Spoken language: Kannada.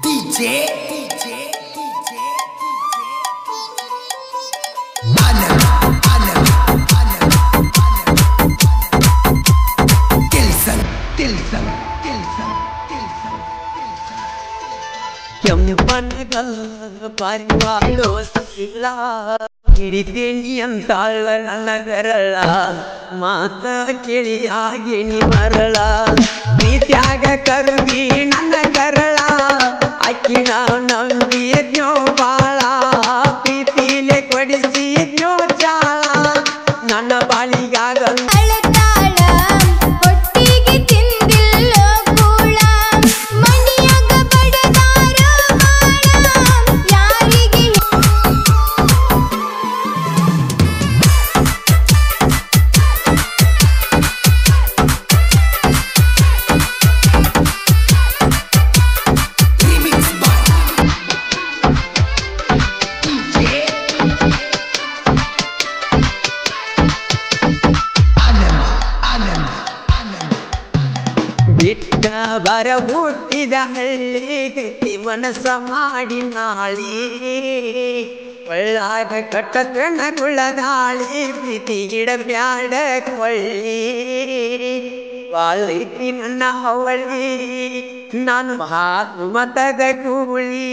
DJ Anand Tilson ಕೆಂಪನಗ ಪರಿವಾಳು ಇಲ್ಲ ಹಿಡಿತೀನಿ ಅಂತಾಳ ನಗರಳ ಮಾತ ಕೇಳಿಯಾಗಿ ನೀ ಮರಳ ಪ್ರೀತ್ಯಾಗ ಕರುಗಿ ನನ್ನ ಕರಳ ಅಕ್ಕಿನ ನಂಬಿದ್ನೋ ಬಾಳ ಪ್ರೀತಿಲೆ ಕೊಡಿಸಿದ್ನೋ ಚಾಳ ನನ್ನ ಬಾಳಿಗಾಗಲ್ಲ ಬಿಟ್ಟ ಬರ ಹುಟ್ಟಿದ ಹಳ್ಳಿಗೆ ಮನಸ್ಸ ಮಾಡಿ ನಾಳಿ ಒಳ್ಳಾಗ ಕಟ್ಟತನ ಕುಳ್ಳದಾಳಿ ಪ್ರೀತಿ ಗಿಡ ಬ್ಯಾಡ ಕೊಳ್ಳಿ ವಾಳೈತಿ ನನ್ನ ಹವಳಿ ನಾನು ಮತದ ಕೂಳಿ